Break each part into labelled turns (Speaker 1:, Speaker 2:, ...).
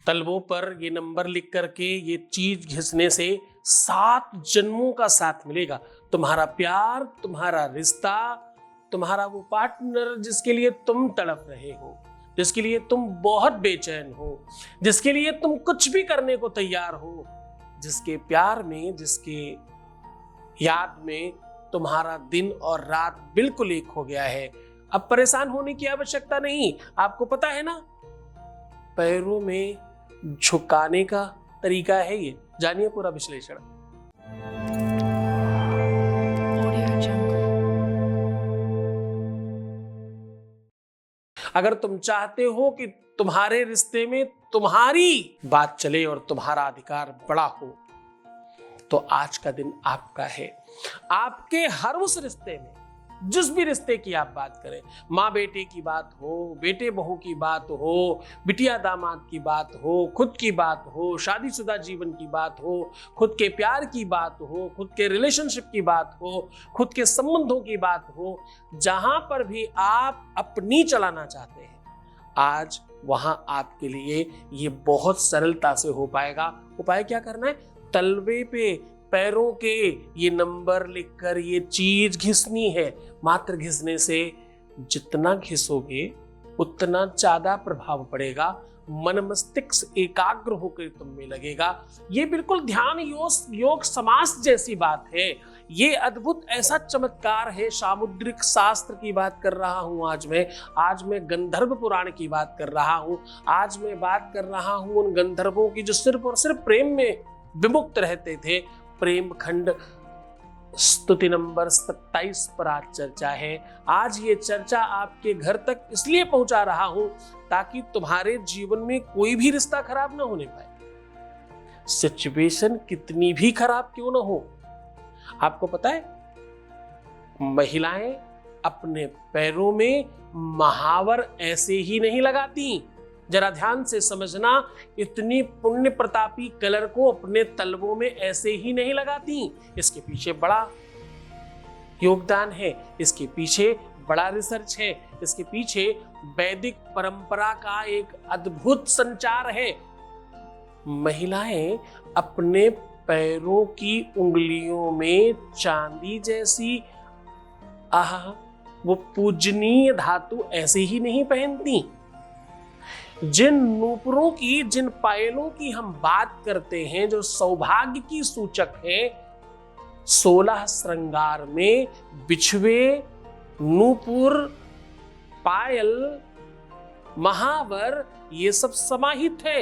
Speaker 1: तलवों पर ये नंबर लिख करके ये चीज घिसने से 7 जन्मों का साथ मिलेगा। तुम्हारा प्यार, तुम्हारा रिश्ता, तुम्हारा वो पार्टनर जिसके लिए तुम तड़प रहे हो, जिसके लिए तुम बहुत बेचैन हो, जिसके लिए तुम कुछ भी करने को तैयार हो, जिसके प्यार में, जिसके याद में तुम्हारा दिन और रात बिल्कुल एक हो गया है। अब परेशान होने की आवश्यकता नहीं। आपको पता है ना, पैरों में झुकाने का तरीका है ये। जानिए पूरा विश्लेषण। अगर तुम चाहते हो कि तुम्हारे रिश्ते में तुम्हारी बात चले और तुम्हारा अधिकार बड़ा हो, तो आज का दिन आपका है। आपके हर उस रिश्ते में, जिस भी रिश्ते की आप बात करें, माँ बेटे की बात हो, बेटे बहू की बात हो, बिटिया दामाद की बात हो, खुद की बात हो, शादीशुदा जीवन की बात हो, खुद के प्यार की बात हो, खुद के रिलेशनशिप की बात हो, खुद के संबंधों की बात हो, जहां पर भी आप अपनी चलाना चाहते हैं, आज वहां आपके लिए ये बहुत सरलता से हो पाएगा। उपाय क्या करना है? तलवे पे पैरों के ये नंबर लिखकर ये चीज घिसनी है। मात्र घिसने से जितना घिसोगे उतना ज्यादा प्रभाव पड़ेगा, मन मस्तिष्क एकाग्र होकर तुम में लगेगा। ये बिल्कुल ध्यान योग समास जैसी बात है। ये अद्भुत ऐसा चमत्कार है। सामुद्रिक शास्त्र की बात कर रहा हूं आज मैं गंधर्व पुराण की बात कर रहा हूं। आज मैं बात कर रहा हूं उन गंधर्वों की जो सिर्फ और सिर्फ प्रेम में विमुक्त रहते थे। प्रेम खंड स्तुति नंबर 27 पर आज चर्चा है। आज ये चर्चा आपके घर तक इसलिए पहुंचा रहा हूं ताकि तुम्हारे जीवन में कोई भी रिश्ता खराब ना होने पाए। सिचुएशन कितनी भी खराब क्यों ना हो, आपको पता है, महिलाएं अपने पैरों में महावर ऐसे ही नहीं लगाती। जरा ध्यान से समझना, इतनी पुण्य प्रतापी कलर को अपने तलवों में ऐसे ही नहीं लगाती। इसके पीछे बड़ा योगदान है, इसके पीछे बड़ा रिसर्च है, इसके पीछे वैदिक परंपरा का एक अद्भुत संचार है। महिलाएं अपने पैरों की उंगलियों में चांदी जैसी वो पूजनीय धातु ऐसे ही नहीं पहनती। जिन नूपुरों की, जिन पायलों की हम बात करते हैं, जो सौभाग्य की सूचक है, 16 श्रृंगार में बिछुए, नूपुर, पायल, महावर, ये सब समाहित है।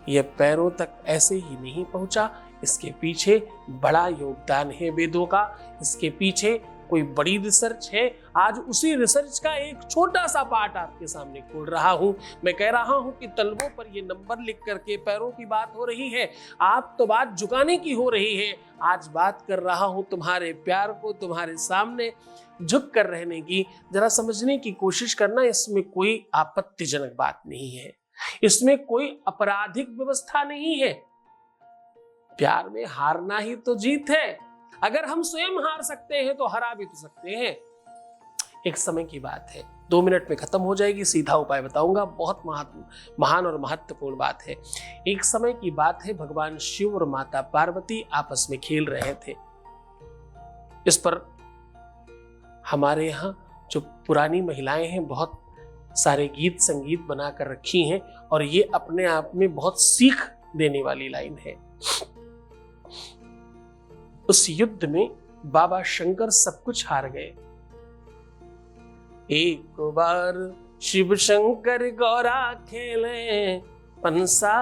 Speaker 1: यह पैरों तक ऐसे ही नहीं पहुंचा, इसके पीछे बड़ा योगदान है वेदों का। इसके पीछे कोई बड़ी रिसर्च है। आज उसी रिसर्च का एक छोटा सा पार्ट आपके सामने खोल रहा हूं। मैं कह रहा हूं कि तलवों पर ये नंबर लिख करके पैरों की बात हो रही है, आप तो बात झुकाने की हो रही है। आज बात कर रहा हूं तुम्हारे प्यार को तुम्हारे सामने झुक कर रहने की। जरा समझने की कोशिश करना, इसमें कोई आपत्तिजनक बात नहीं है, इसमें कोई आपराधिक व्यवस्था नहीं है। प्यार में हारना ही तो जीत है। अगर हम स्वयं हार सकते हैं तो हरा भी तो सकते हैं। एक समय की बात है, 2 मिनट में खत्म हो जाएगी। सीधा उपाय बताऊंगा, बहुत महान और महत्वपूर्ण बात है। एक समय की बात है, भगवान शिव और माता पार्वती आपस में खेल रहे थे। इस पर हमारे यहाँ जो पुरानी महिलाएं हैं, बहुत सारे गीत संगीत बनाकर रखी हैं और ये अपने आप में बहुत सीख देने वाली लाइन है। उस युद्ध में बाबा शंकर सब कुछ हार गए। एक बार शिव शंकर गौरा खेले पंसासार,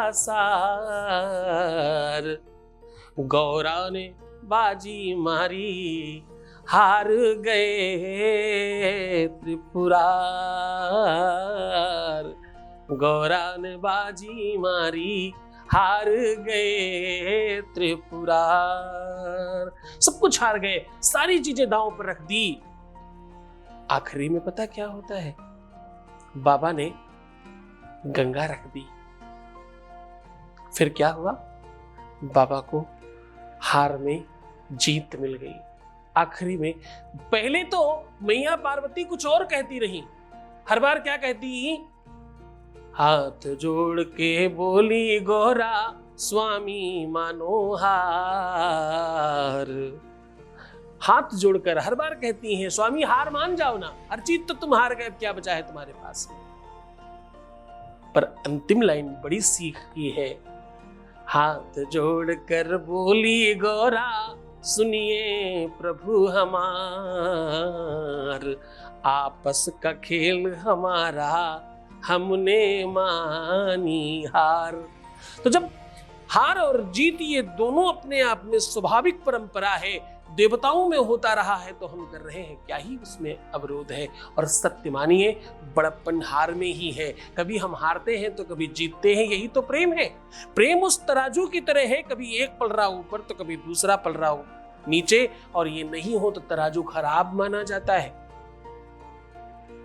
Speaker 1: गौरा ने बाजी मारी हार गए त्रिपुरार। गौरा ने बाजी मारी हार गए त्रिपुरार। सब कुछ हार गए, सारी चीजें दांव पर रख दी। आखिरी में पता क्या होता है? बाबा ने गंगा रख दी। फिर क्या हुआ? बाबा को हार में जीत मिल गई। आखिरी में, पहले तो मैया पार्वती कुछ और कहती रही। हर बार क्या कहती? हाथ जोड़ के बोली गोरा स्वामी मानो हार। हाथ जोड़कर हर बार कहती हैं स्वामी हार मान जाओ ना, हर चीज तो तुम हार गए, क्या बचा है तुम्हारे पास में। पर अंतिम लाइन बड़ी सीख की है, हाथ जोड़कर बोली गोरा सुनिए प्रभु हमार, आपस का खेल हमारा हमने मानी हार। तो जब हार और जीत ये दोनों अपने आप में स्वाभाविक परंपरा है, देवताओं में होता रहा है, तो हम कर रहे हैं, क्या ही उसमें अवरोध है। और सत्य मानिए बड़प्पन हार में ही है, कभी हम हारते हैं तो कभी जीतते हैं, यही तो प्रेम है। प्रेम उस तराजू की तरह है, कभी एक पल रहा ऊपर तो कभी दूसरा पल रहा नीचे, और ये नहीं हो तो तराजू खराब माना जाता है।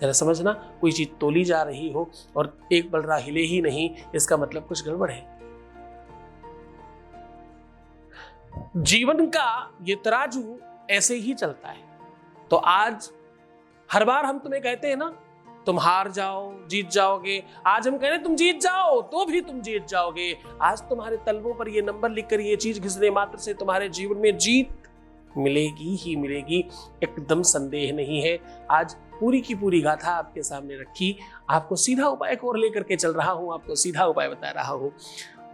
Speaker 1: जरा समझना, कोई चीज तोली जा रही हो और एक पल रहा हिले ही नहीं, इसका मतलब कुछ गड़बड़ है। जीवन का ये तराजू ऐसे ही चलता है। तो आज हर बार हम तुम्हें कहते हैं ना तुम हार जाओ जीत जाओगे, आज हम कह रहे हैं तुम जीत जाओ तो भी तुम जीत जाओगे। आज तुम्हारे तलवों पर ये नंबर लिखकर ये चीज घिसने मात्र से तुम्हारे जीवन में जीत मिलेगी ही मिलेगी, एकदम संदेह नहीं है। आज पूरी की पूरी गाथा आपके सामने रखी, आपको सीधा उपाय को और लेकर के चल रहा हूं, आपको सीधा उपाय बता रहा हूं।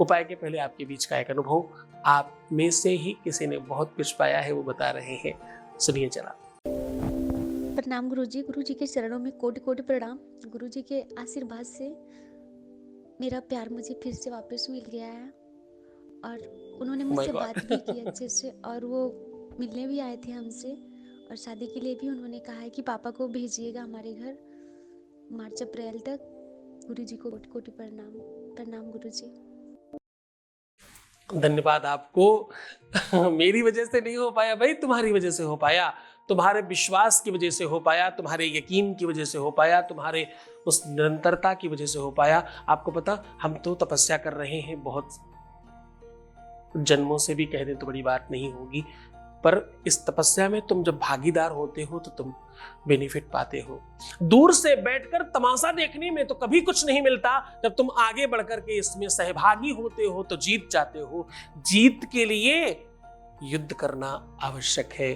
Speaker 1: उपाय के पहले आपके बीच का एक अनुभव, आप में से ही किसी ने बहुत कुछ पाया है, वो बता रहे हैं, सुनिए जरा।
Speaker 2: प्रणाम गुरुजी, गुरुजी के चरणों में कोटि कोटि प्रणाम। गुरुजी के आशीर्वाद से मेरा प्यार मुझे फिर से वापस मिल गया है और उन्होंने मुझसे बात भी की अच्छे से, और वो मिलने भी आए थे हमसे, और शादी के लिए भी उन्होंने कहा है कि पापा को भेजिएगा हमारे घर मार्च अप्रैल तक। गुरुजी को कोटि कोटि प्रणाम। प्रणाम गुरुजी।
Speaker 1: धन्यवाद आपको। मेरी वजह से नहीं हो पाया भाई, तुम्हारी वजह से हो पाया, तुम्हारे विश्वास की वजह से हो पाया, तुम्हारे यकीन की वजह से हो पाया, तुम्हारे उस निरंतरता की वजह से हो पाया। आपको पता, हम तो तपस्या कर रहे हैं बहुत जन्मों से भी, कह दें तो बड़ी बात नहीं होगी, पर इस तपस्या में तुम जब भागीदार होते हो तो तुम बेनिफिट पाते हो। दूर से बैठकर तमाशा देखने में तो कभी कुछ नहीं मिलता, जब तुम आगे बढ़कर के इसमें सहभागी होते हो तो जीत जाते हो। जीत के लिए युद्ध करना आवश्यक है।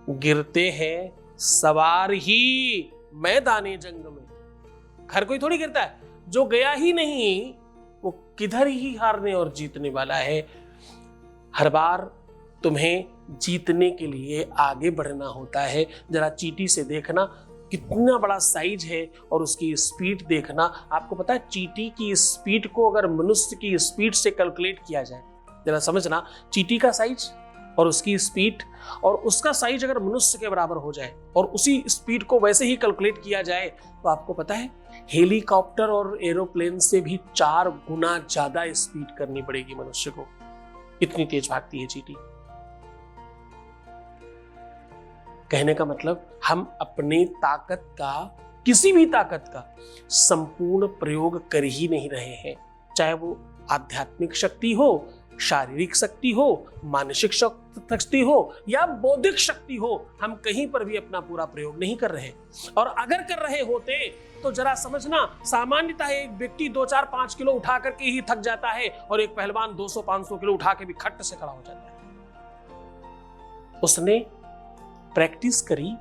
Speaker 1: गिरते हैं सवार ही मैदाने जंग में, हर कोई थोड़ी गिरता है, जो गया ही नहीं वो किधर ही हारने और जीतने वाला है। हर बार तुम्हें जीतने के लिए आगे बढ़ना होता है। जरा चींटी से देखना कितना बड़ा साइज है और उसकी स्पीड देखना। आपको पता है चींटी की स्पीड को अगर मनुष्य की स्पीड से कैलकुलेट किया जाए, जरा समझना, चींटी का साइज और उसकी स्पीड और उसका साइज अगर मनुष्य के बराबर हो जाए और उसी स्पीड को वैसे ही कैलकुलेट किया जाए, तो आपको पता है हेलीकॉप्टर और एरोप्लेन से भी 4 गुना ज्यादा स्पीड करनी पड़ेगी मनुष्य को, इतनी तेज भागती है चींटी। कहने का मतलब हम अपनी ताकत का, किसी भी ताकत का संपूर्ण प्रयोग कर ही नहीं रहे हैं, चाहे वो आध्यात्मिक शक्ति हो, शारीरिक शक्ति हो, मानसिक शक्ति हो या बौद्धिक शक्ति हो, हम कहीं पर भी अपना पूरा प्रयोग नहीं कर रहे। और अगर कर रहे होते तो जरा समझना, सामान्यतः एक व्यक्ति 2, 4, 5 किलो उठा करके ही थक जाता है और एक पहलवान 200, 500 किलो उठा के भी खट से खड़ा हो जाता है। उसने प्रैक्टिस करी,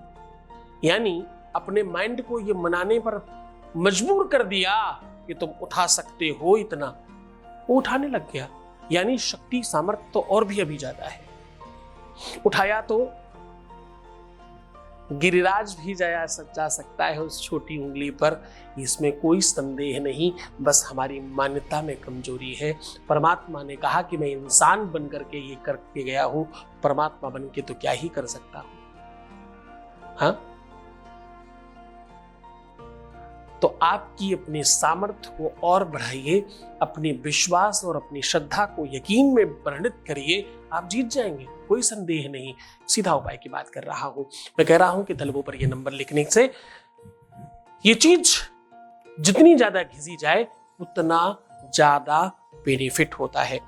Speaker 1: यानी अपने माइंड को ये मनाने पर मजबूर कर दिया कि तुम उठा सकते हो इतना, वो उठाने लग गया। यानी शक्ति सामर्थ्य तो और भी अभी ज्यादा है। उठाया तो गिरिराज भी जा सकता है उस छोटी उंगली पर, इसमें कोई संदेह नहीं, बस हमारी मान्यता में कमजोरी है। परमात्मा ने कहा कि मैं इंसान बन करके ये करके गया हूं, परमात्मा बन के तो क्या ही कर सकता हूं। हाँ, तो आपकी अपने सामर्थ्य को और बढ़ाइए, अपने विश्वास और अपनी श्रद्धा को यकीन में परिणत करिए, आप जीत जाएंगे, कोई संदेह नहीं। सीधा उपाय की बात कर रहा हूं, मैं कह रहा हूं कि तलवों पर यह नंबर लिखने से ये चीज जितनी ज्यादा घिसी जाए उतना ज्यादा बेनिफिट होता है।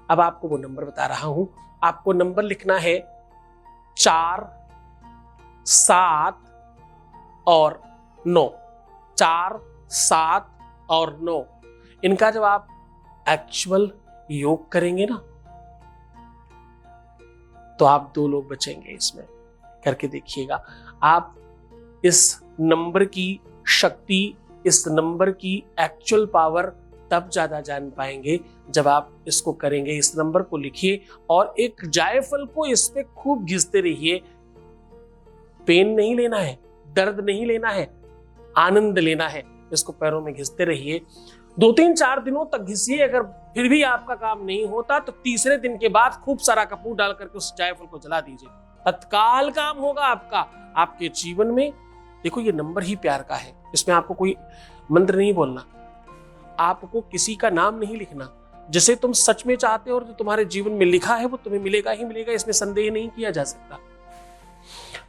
Speaker 1: अब आपको वो नंबर बता रहा हूं, आपको नंबर लिखना है 4, 7 और 9। 4, 7 और नो, इनका जब आप एक्चुअल योग करेंगे ना, तो आप 2 लोग बचेंगे। इसमें करके देखिएगा। आप इस नंबर की शक्ति, इस नंबर की एक्चुअल पावर तब ज्यादा जान पाएंगे जब आप इसको करेंगे। इस नंबर को लिखिए और एक जायफल को इस पे खूब घिसते रहिए। पेन नहीं लेना है, दर्द नहीं लेना है, आनंद लेना है। इसको पैरों में घिसते रहिए, 2-3-4 दिनों तक घिसिए। अगर फिर भी आपका काम नहीं होता तो तीसरे दिन के बाद खूब सारा कपूर डाल करके उस जायफल को जला दीजिए। तत्काल काम होगा आपका आपके जीवन में। देखो, ये नंबर ही प्यार का है, इसमें आपको कोई मंत्र नहीं बोलना, आपको किसी का नाम नहीं लिखना। जिसे तुम सच में चाहते हो और जो तुम्हारे जीवन में लिखा है वो तुम्हें मिलेगा ही मिलेगा, इसमें संदेह नहीं किया जा सकता।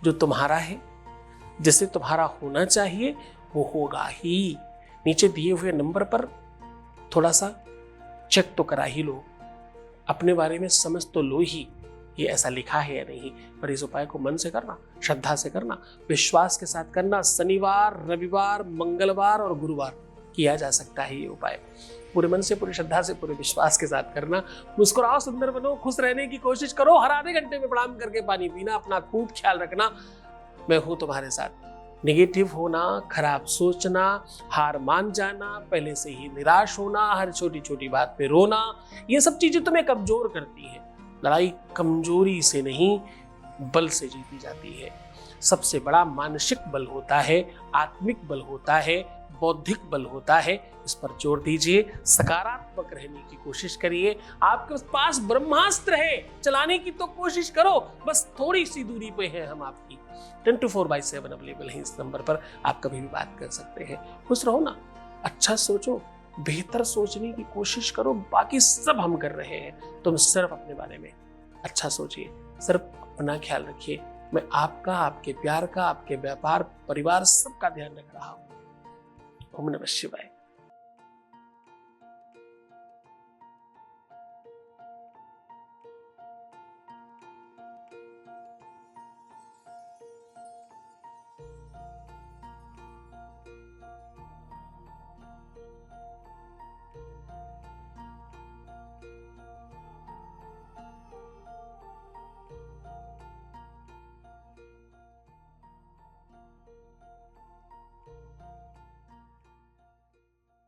Speaker 1: जो तुम्हारा है, जिसे तुम्हारा होना चाहिए, वो होगा ही। नीचे दिए हुए नंबर पर थोड़ा सा चेक तो करा ही लो, अपने बारे में समझ तो लो ही, ये ऐसा लिखा है या नहीं। पर इस उपाय को मन से करना, श्रद्धा से करना, विश्वास के साथ करना। शनिवार, रविवार, मंगलवार और गुरुवार किया जा सकता है ये उपाय। पूरे मन से, पूरी श्रद्धा से, पूरे विश्वास के साथ करना। मुस्कुराओ, सुंदर बनो, खुश रहने की कोशिश करो। हर आधे घंटे में प्रणाम करके पानी पीना। अपना खूब ख्याल रखना। मैं हूं तुम्हारे साथ। नेगेटिव होना, खराब सोचना, हार मान जाना, पहले से ही निराश होना, हर छोटी छोटी बात पे रोना, ये सब चीजें तुम्हें कमजोर करती है। लड़ाई कमजोरी से नहीं, बल से जीती जाती है। सबसे बड़ा मानसिक बल होता है, आत्मिक बल होता है, बौद्धिक बल होता है। इस पर जोर दीजिए, सकारात्मक रहने की कोशिश करिए। आपके पास ब्रह्मास्त्र है, चलाने की तो कोशिश करो, बस थोड़ी सी दूरी पे है हम आपकी। 24/7 अवेलेबल है इस नंबर पर, आप कभी भी बात कर सकते हैं। खुश रहो ना, अच्छा सोचो, बेहतर सोचने की कोशिश करो। बाकी सब हम कर रहे हैं, तुम सिर्फ अपने बारे में अच्छा सोचिए, सिर्फ अपना ख्याल रखिए। मैं आपका, आपके प्यार का, आपके व्यापार, परिवार सबका ध्यान रख रहा हूं। ओम नमः शिवाय।